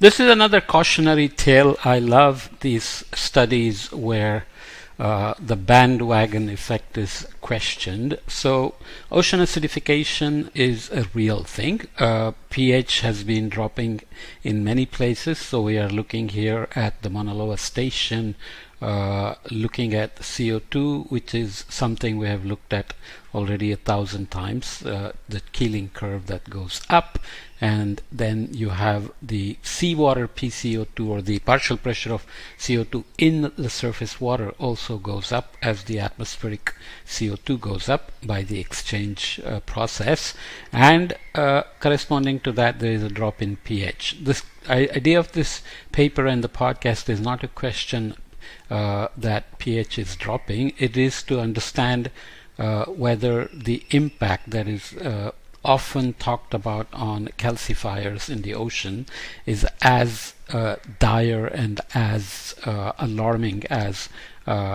This is another cautionary tale. I love these studies where the bandwagon effect is questioned. So ocean acidification is a real thing. pH has been dropping in many places. So we are looking here at the Mauna Loa station, looking at CO2, which is something we have looked at already 1,000 times, the Keeling curve that goes up, and then you have the seawater PCO2, or the partial pressure of CO2 in the surface water, also goes up as the atmospheric CO2 goes up by the exchange process, and corresponding to that there is a drop in pH. This idea of this paper and the podcast is not a question that pH is dropping. It is to understand whether the impact that is often talked about on calcifiers in the ocean is as dire and as alarming as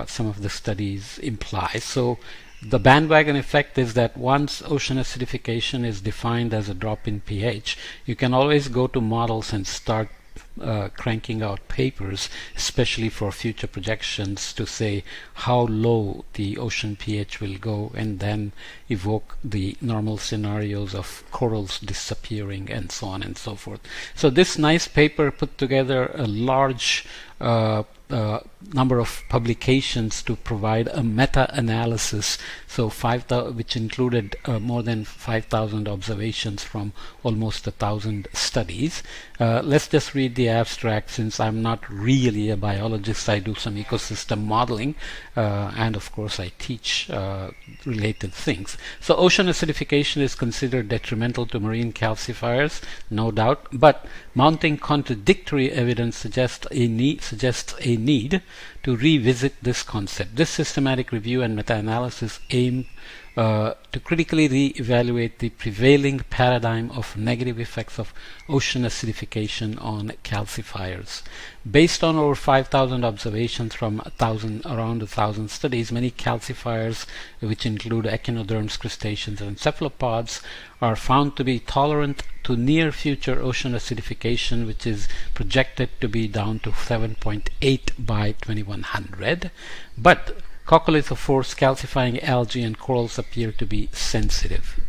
some of the studies imply. So the bandwagon effect is that once ocean acidification is defined as a drop in pH, you can always go to models and start cranking out papers, especially for future projections, to say how low the ocean pH will go, and then evoke the normal scenarios of corals disappearing and so on and so forth. So this nice paper put together a large number of publications to provide a meta-analysis, so which included more than 5,000 observations from almost 1,000 studies. Let's just read the abstract, since I'm not really a biologist. I do some ecosystem modeling, and of course I teach related things. So ocean acidification is considered detrimental to marine calcifiers, no doubt, but mounting contradictory evidence suggests a need to revisit this concept. This systematic review and meta-analysis aim to critically re-evaluate the prevailing paradigm of negative effects of ocean acidification on calcifiers. Based on over 5,000 observations from around 1,000 studies, many calcifiers, which include echinoderms, crustaceans, and cephalopods, are found to be tolerant to near future ocean acidification, which is projected to be down to 7.8 by 2100. But coccolithophores, calcifying algae, and corals appear to be sensitive.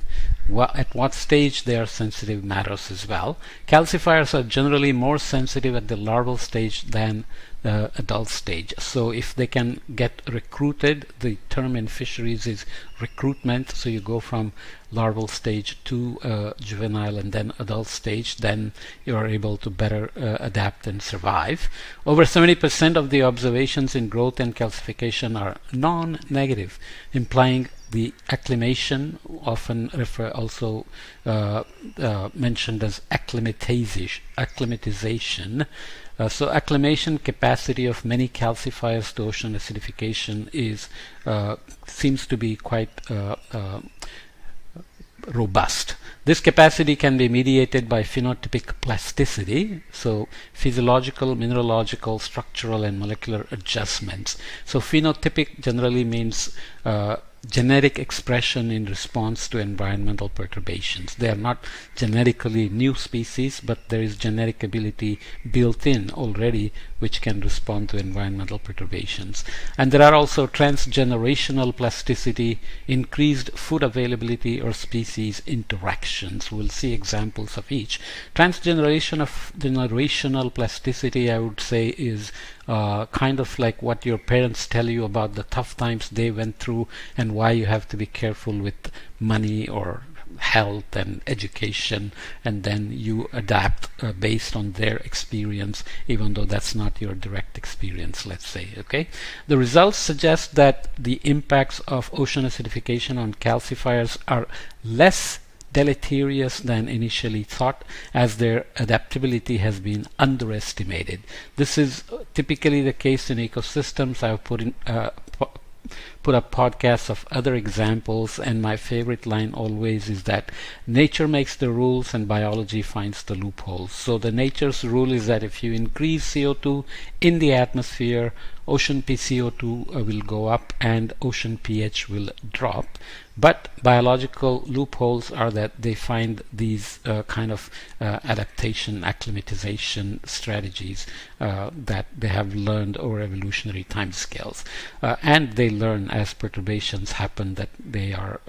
At what stage they are sensitive matters as well. Calcifiers are generally more sensitive at the larval stage than the adult stage. So if they can get recruited, the term in fisheries is recruitment, so you go from larval stage to juvenile and then adult stage, then you are able to better adapt and survive. Over 70% of the observations in growth and calcification are non-negative, implying the acclimation, often also mentioned as acclimatization. So acclimation capacity of many calcifiers to ocean acidification seems to be quite robust. This capacity can be mediated by phenotypic plasticity, so physiological, mineralogical, structural, and molecular adjustments. So phenotypic generally means genetic expression in response to environmental perturbations. They are not genetically new species, but there is genetic ability built in already which can respond to environmental perturbations. And there are also transgenerational plasticity, increased food availability, or species interactions. We'll see examples of each. Transgenerational plasticity, I would say, is kind of like what your parents tell you about the tough times they went through and why you have to be careful with money or health and education, and then you adapt based on their experience, even though that's not your direct experience, let's say. Okay, the results suggest that the impacts of ocean acidification on calcifiers are less deleterious than initially thought, as their adaptability has been underestimated. This is typically the case in ecosystems. I've put up podcasts of other examples, and my favorite line always is that nature makes the rules and biology finds the loopholes. So the nature's rule is that if you increase CO2 in the atmosphere, ocean PCO2 will go up and ocean pH will drop. But biological loopholes are that they find these kind of adaptation, acclimatization strategies that they have learned over evolutionary timescales. And they learn as perturbations happen that they are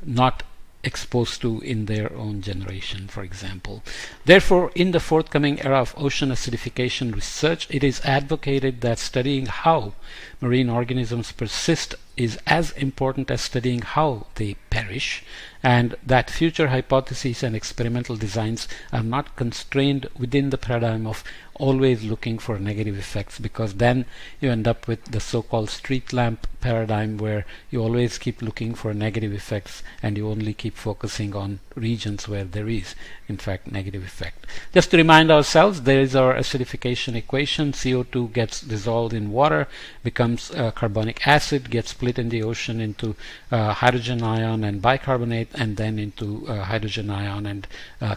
not exposed to in their own generation, for example. Therefore, in the forthcoming era of ocean acidification research, it is advocated that studying how marine organisms persist is as important as studying how they perish, and that future hypotheses and experimental designs are not constrained within the paradigm of always looking for negative effects, because then you end up with the so-called street lamp paradigm where you always keep looking for negative effects and you only keep focusing on regions where there is in fact negative effect. Just to remind ourselves, there is our acidification equation. CO2 gets dissolved in water, becomes carbonic acid, gets split in the ocean into hydrogen ion and bicarbonate, and then into hydrogen ion and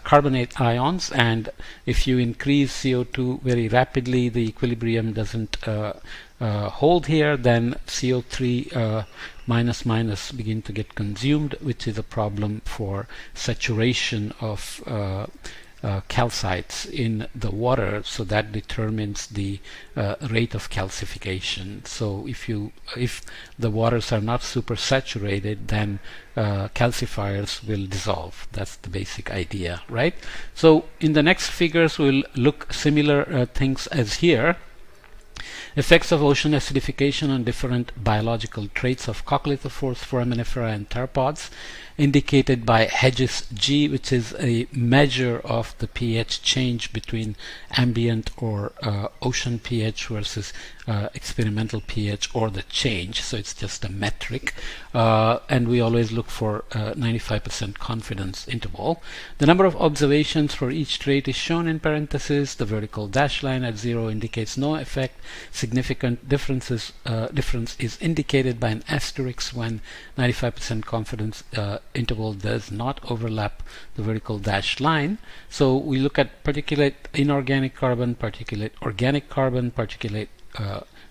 carbonate ions. And if you increase CO2 very rapidly, the equilibrium doesn't hold here, then CO3 minus minus begin to get consumed, which is a problem for saturation of calcites in the water, so that determines the rate of calcification. So if the waters are not super saturated, then calcifiers will dissolve. That's the basic idea, right? So in the next figures we'll look similar things as here. Effects of ocean acidification on different biological traits of coccolithophores, foraminifera, and theropods, indicated by Hedges G, which is a measure of the pH change between ambient or ocean pH versus experimental pH, or the change. So it's just a metric, and we always look for 95% confidence interval. The number of observations for each trait is shown in parentheses. The vertical dash line at 0 indicates no effect. Significant difference is indicated by an asterisk when 95% confidence interval does not overlap the vertical dashed line. So we look at particulate inorganic carbon, particulate organic carbon, particulate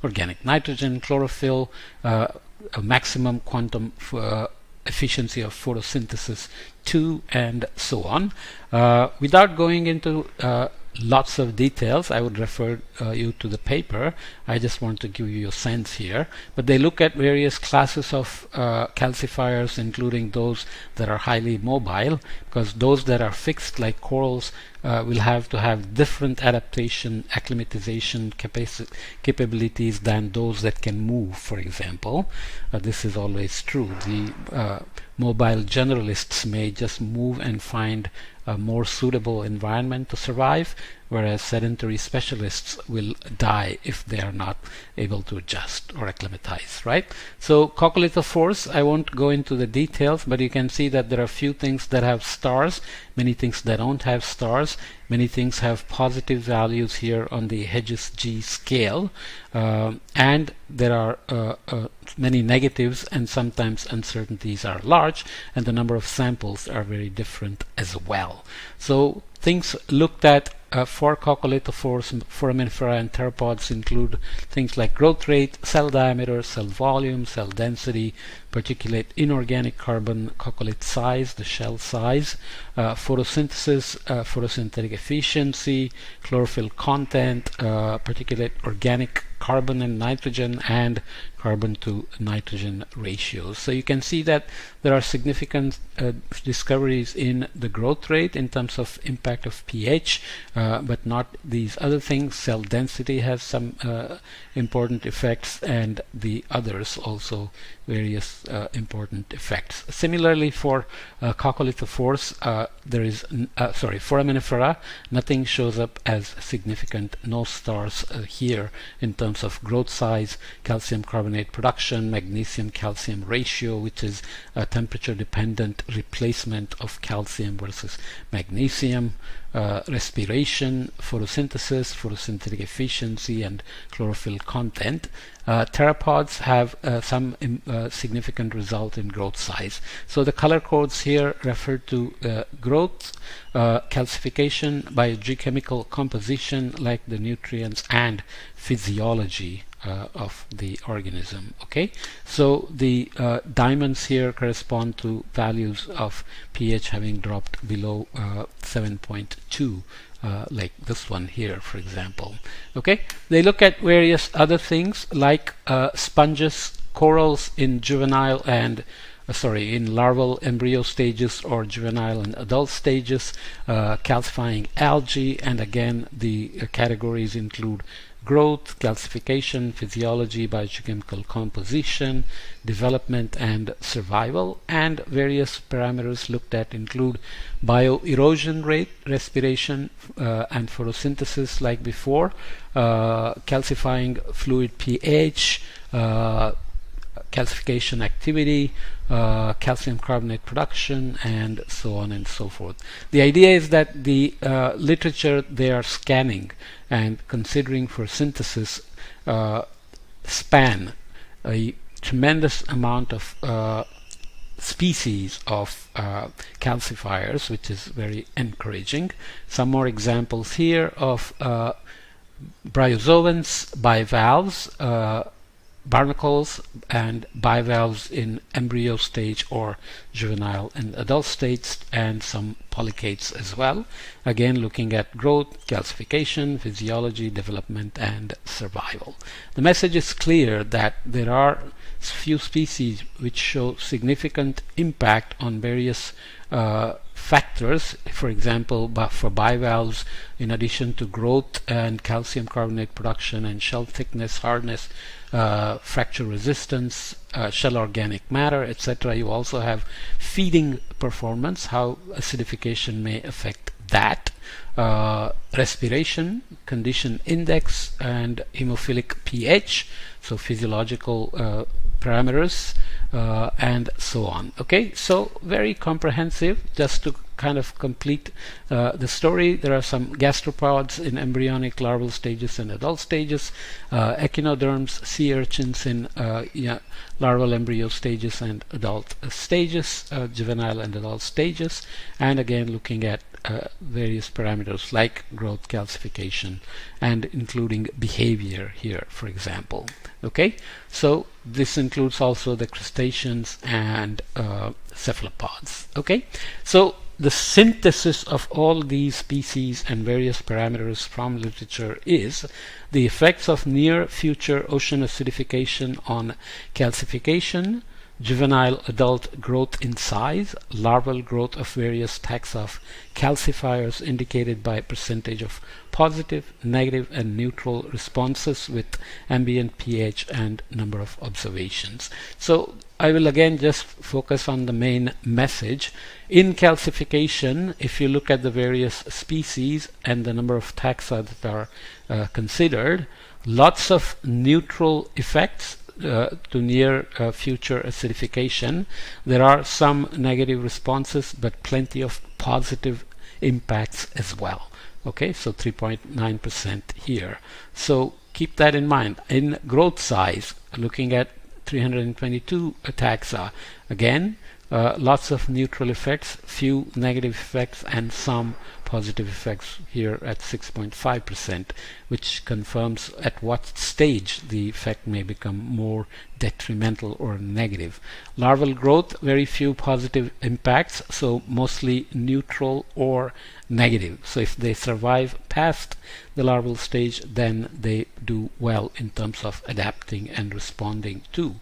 organic nitrogen, chlorophyll, a maximum quantum efficiency of photosynthesis 2, and so on. Without going into lots of details, I would refer you to the paper. I just want to give you a sense here. But they look at various classes of calcifiers, including those that are highly mobile, because those that are fixed, like corals, will have to have different adaptation, acclimatization capabilities than those that can move, for example. This is always true. The mobile generalists may just move and find a more suitable environment to survive, whereas sedentary specialists will die if they are not able to adjust or acclimatize, right? So coccolithophores, I won't go into the details, but you can see that there are few things that have stars, many things that don't have stars, many things have positive values here on the Hedges G scale, and there are many negatives, and sometimes uncertainties are large, and the number of samples are very different as well. So things looked at for coccolithophores, foraminifera, and theropods include things like growth rate, cell diameter, cell volume, cell density, particulate inorganic carbon, coccolith size, the shell size, photosynthesis, photosynthetic efficiency, chlorophyll content, particulate organic carbon and nitrogen, and carbon to nitrogen ratios. So you can see that there are significant discoveries in the growth rate in terms of impact of pH, but not these other things. Cell density has some important effects, and the others also various important effects. Similarly, for coccolithophores, there is foraminifera, nothing shows up as significant, no stars here in terms of growth size, calcium carbonate production, magnesium calcium ratio, which is a temperature dependent replacement of calcium versus magnesium, respiration, photosynthesis, photosynthetic efficiency, and chlorophyll content. Theropods have some significant result in growth size. So the color codes here refer to growth, calcification, biogeochemical composition like the nutrients, and physiology of the organism. Okay, so the diamonds here correspond to values of pH having dropped below 7.2. Like this one here, for example. Okay, they look at various other things like sponges, corals in juvenile and in larval embryo stages or juvenile and adult stages, calcifying algae, and again the categories include growth, calcification, physiology, biochemical composition, development and survival, and various parameters looked at include bioerosion rate, respiration and photosynthesis like before, calcifying fluid pH, calcification activity, calcium carbonate production, and so on and so forth. The idea is that the literature they are scanning and considering for synthesis span a tremendous amount of species of calcifiers, which is very encouraging. Some more examples here of bryozoans, bivalves, barnacles, and bivalves in embryo stage or juvenile and adult stage, and some polychaetes as well. Again, looking at growth, calcification, physiology, development, and survival. The message is clear that there are few species which show significant impact on various factors. For example, for bivalves, in addition to growth and calcium carbonate production and shell thickness, hardness, fracture resistance, shell organic matter, etc., you also have feeding performance, how acidification may affect that, respiration, condition index, and hemophilic pH, so physiological parameters, and so on. Okay, so very comprehensive. Just to kind of complete the story, there are some gastropods in embryonic, larval stages and adult stages, echinoderms, sea urchins in larval embryo stages and adult stages, juvenile and adult stages, and again looking at various parameters like growth, calcification, and including behavior here, for example. Okay, so this includes also the crustaceans and cephalopods. Okay, so the synthesis of all these species and various parameters from literature is the effects of near future ocean acidification on calcification, juvenile adult growth in size, larval growth of various taxa of calcifiers indicated by percentage of positive, negative, and neutral responses with ambient pH and number of observations. So I will again just focus on the main message. In calcification, if you look at the various species and the number of taxa that are considered, lots of neutral effects to near future acidification. There are some negative responses, but plenty of positive impacts as well. Okay, so 3.9% here. So keep that in mind. In growth size, looking at 322 taxa, again, lots of neutral effects, few negative effects, and some positive effects here at 6.5%, which confirms at what stage the effect may become more detrimental or negative. Larval growth, very few positive impacts, so mostly neutral or negative. So if they survive past the larval stage, then they do well in terms of adapting and responding to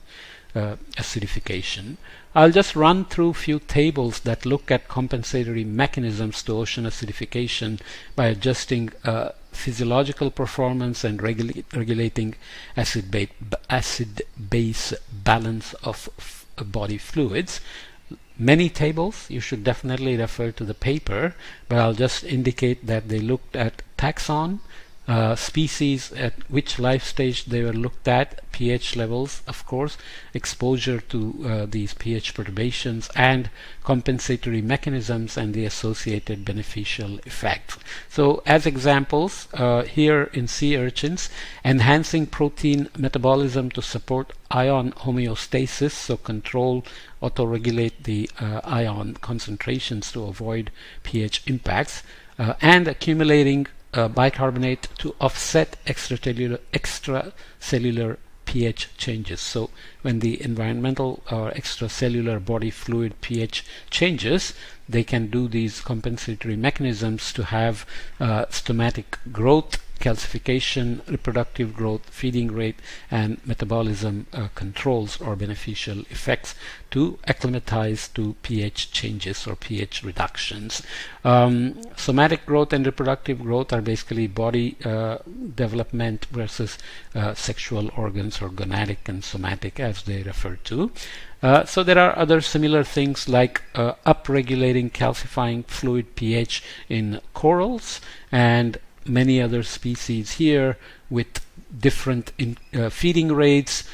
acidification. I'll just run through few tables that look at compensatory mechanisms to ocean acidification by adjusting physiological performance and regulating acid-base balance of body fluids. Many tables, you should definitely refer to the paper, but I'll just indicate that they looked at taxon, species at which life stage they were looked at, pH levels, of course, exposure to these pH perturbations, and compensatory mechanisms and the associated beneficial effects. So as examples, here in sea urchins, enhancing protein metabolism to support ion homeostasis, so control, auto-regulate the ion concentrations to avoid pH impacts, and accumulating bicarbonate to offset extracellular pH changes. So when the environmental or extracellular body fluid pH changes, they can do these compensatory mechanisms to have stomatic growth, calcification, reproductive growth, feeding rate, and metabolism controls or beneficial effects to acclimatize to pH changes or pH reductions. Somatic growth and reproductive growth are basically body development versus sexual organs, or gonadic and somatic as they refer to. So there are other similar things like upregulating calcifying fluid pH in corals and many other species here with different feeding rates,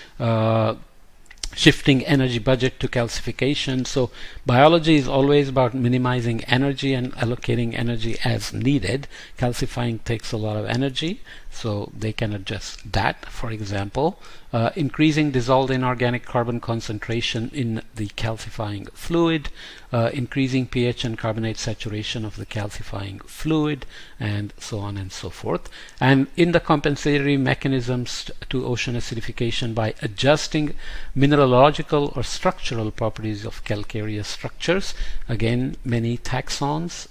shifting energy budget to calcification. So biology is always about minimizing energy and allocating energy as needed. Calcifying takes a lot of energy, so they can adjust that. For example, increasing dissolved inorganic carbon concentration in the calcifying fluid, increasing pH and carbonate saturation of the calcifying fluid, and so on and so forth. And in the compensatory mechanisms to ocean acidification by adjusting mineralogical or structural properties of calcareous structures, again, many taxons,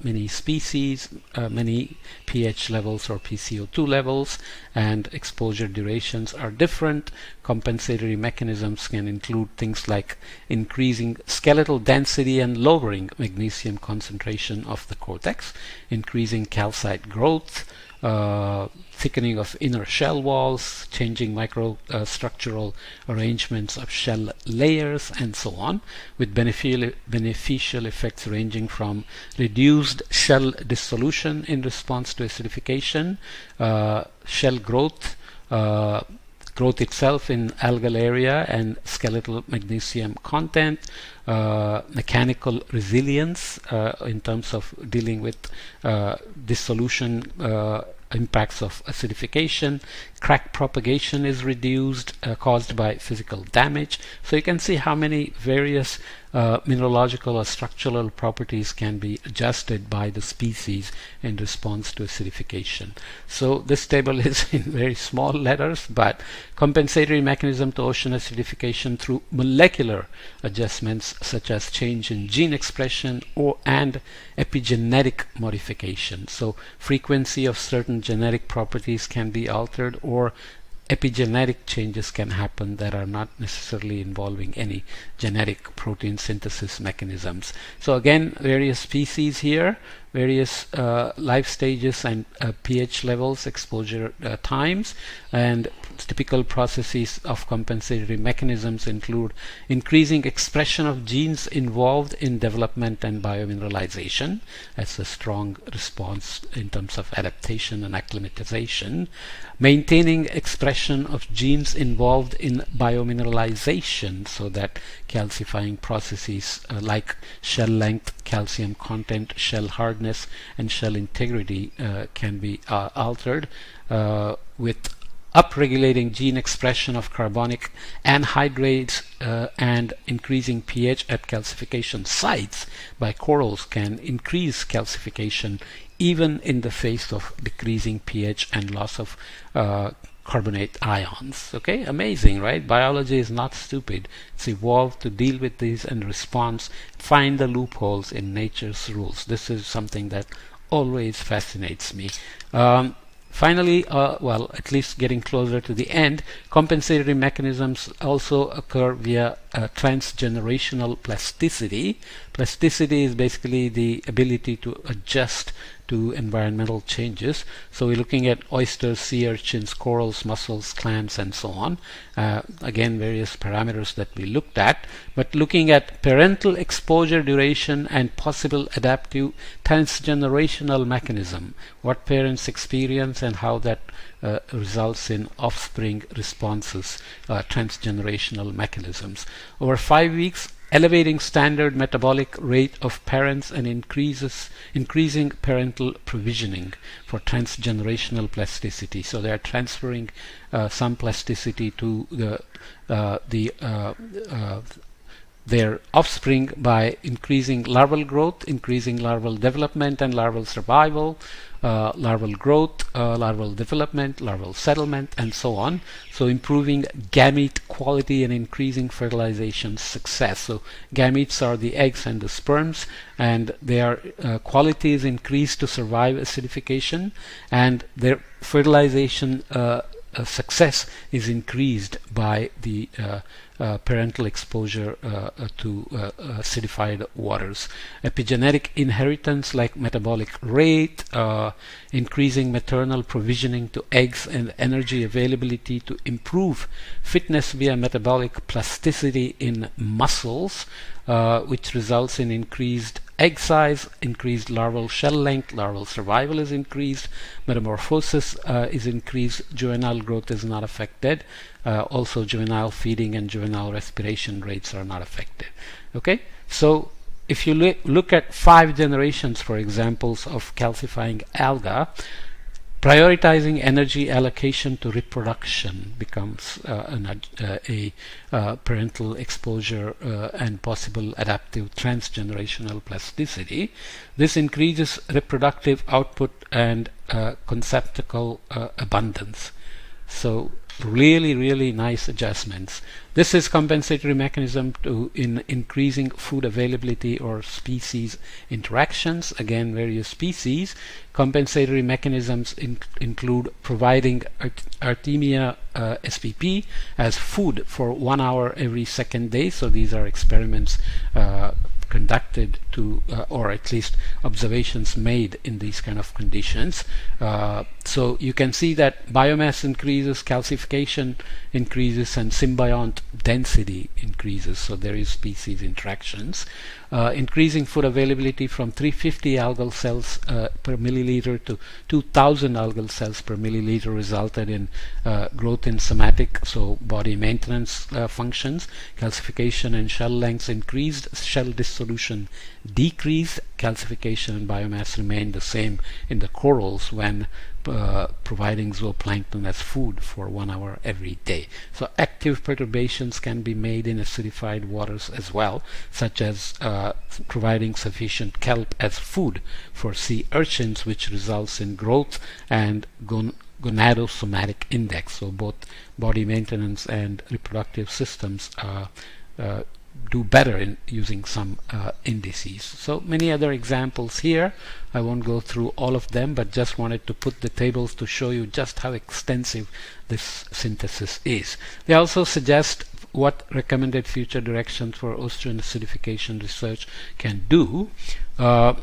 many species, many pH levels or PCO2 levels, and exposure durations are different. Compensatory mechanisms can include things like increasing skeletal density and lowering magnesium concentration of the cortex, increasing calcite growth, thickening of inner shell walls, changing microstructural arrangements of shell layers, and so on, with beneficial effects ranging from reduced shell dissolution in response to acidification, shell growth, growth itself in algal area and skeletal magnesium content, mechanical resilience in terms of dealing with dissolution impacts of acidification. Crack propagation is reduced caused by physical damage. So you can see how many various mineralogical or structural properties can be adjusted by the species in response to acidification. So this table is in very small letters, but compensatory mechanism to ocean acidification through molecular adjustments such as change in gene expression and epigenetic modification. So frequency of certain genetic properties can be altered, or epigenetic changes can happen that are not necessarily involving any genetic protein synthesis mechanisms. So again, various species here, various life stages and pH levels, exposure times, and typical processes of compensatory mechanisms include increasing expression of genes involved in development and biomineralization. That's a strong response in terms of adaptation and acclimatization. Maintaining expression of genes involved in biomineralization, so that calcifying processes like shell length, calcium content, shell hardness, and shell integrity can be altered, with upregulating gene expression of carbonic anhydrases and increasing pH at calcification sites by corals can increase calcification even in the face of decreasing pH and loss of carbonate ions. Okay, amazing, right? Biology is not stupid. It's evolved to deal with these and response, find the loopholes in nature's rules. This is something that always fascinates me. Finally, well, at least getting closer to the end, compensatory mechanisms also occur via transgenerational plasticity. Plasticity is basically the ability to adjust to environmental changes. So we're looking at oysters, sea urchins, corals, mussels, clams, and so on. Again, various parameters that we looked at, but looking at parental exposure duration and possible adaptive transgenerational mechanism, what parents experience and how that results in offspring responses, transgenerational mechanisms. Over 5 weeks, elevating standard metabolic rate of parents and increasing parental provisioning for transgenerational plasticity. So they are transferring some plasticity to their offspring by increasing larval growth, increasing larval development and larval survival, larval growth, larval development, larval settlement, and so on. So improving gamete quality and increasing fertilization success. So gametes are the eggs and the sperms, and their quality is increased to survive acidification, and their fertilization success is increased by the parental exposure to acidified waters. Epigenetic inheritance like metabolic rate, increasing maternal provisioning to eggs and energy availability to improve fitness via metabolic plasticity in muscles, which results in increased egg size, increased larval shell length, larval survival is increased, metamorphosis is increased, juvenile growth is not affected. Also juvenile feeding and juvenile respiration rates are not affected. Okay, so if you look at 5 generations, for examples of calcifying alga, prioritizing energy allocation to reproduction becomes a parental exposure and possible adaptive transgenerational plasticity. This increases reproductive output and conceptual abundance. So really nice adjustments. This is compensatory mechanism in increasing food availability or species interactions. Again, various species. Compensatory mechanisms include providing Artemia spp as food for 1 hour every second day. So these are experiments conducted to, or at least observations made in these kind of conditions. So you can see that biomass increases, calcification increases, and symbiont density increases. So there is species interactions. Increasing food availability from 350 algal cells per milliliter to 2000 algal cells per milliliter resulted in growth in somatic, so body maintenance functions. Calcification and shell lengths increased, shell dissolution decreased, calcification and biomass remained the same in the corals when providing zooplankton as food for 1 hour every day. So active perturbations can be made in acidified waters as well, such as providing sufficient kelp as food for sea urchins, which results in growth and gonadosomatic index. So both body maintenance and reproductive systems do better in using some indices. So many other examples here. I won't go through all of them, but just wanted to put the tables to show you just how extensive this synthesis is. They also suggest what recommended future directions for ocean acidification research can do.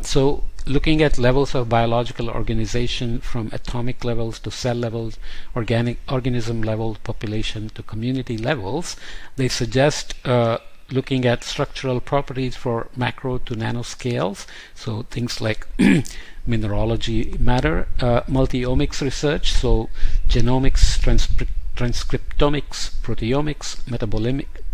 So looking at levels of biological organization from atomic levels to cell levels, organism level, population to community levels, they suggest looking at structural properties for macro to nanoscales, so things like mineralogy matter, multi-omics research, so genomics, transcriptomics, proteomics,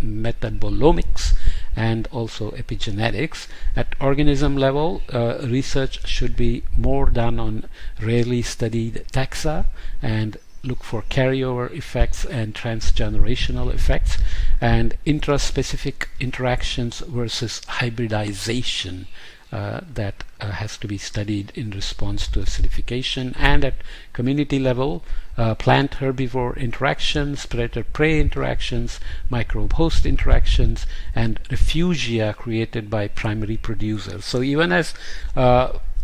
metabolomics, and also epigenetics. At organism level, research should be more done on rarely studied taxa and look for carryover effects and transgenerational effects, and intraspecific interactions versus hybridization that has to be studied in response to acidification. And at community level, plant herbivore interactions, predator-prey interactions, microbe-host interactions, and refugia created by primary producers. So even as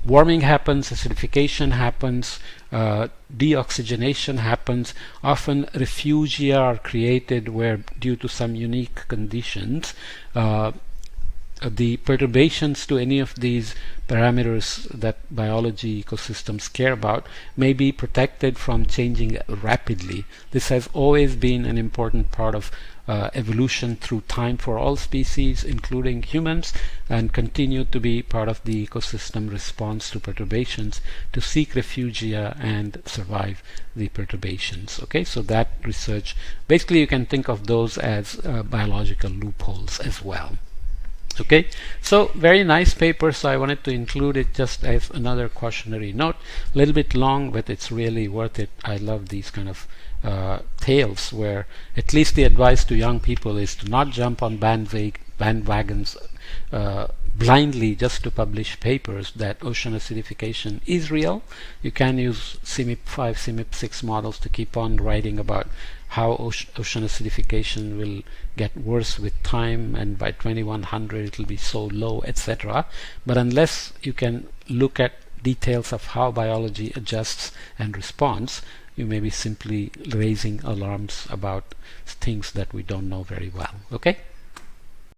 warming happens, acidification happens, deoxygenation happens, often refugia are created where, due to some unique conditions, the perturbations to any of these parameters that biology ecosystems care about may be protected from changing rapidly. This has always been an important part of evolution through time for all species, including humans, and continue to be part of the ecosystem response to perturbations to seek refugia and survive the perturbations. Okay, so that research, basically you can think of those as biological loopholes as well. Okay, so very nice paper, so I wanted to include it just as another cautionary note. A little bit long, but it's really worth it. I love these kind of tales where at least the advice to young people is to not jump on bandwagons blindly just to publish papers that ocean acidification is real. You can use CMIP 5, CMIP 6 models to keep on writing about how ocean acidification will get worse with time, and by 2100 it will be so low, etc. But unless you can look at details of how biology adjusts and responds, you may be simply raising alarms about things that we don't know very well. Okay?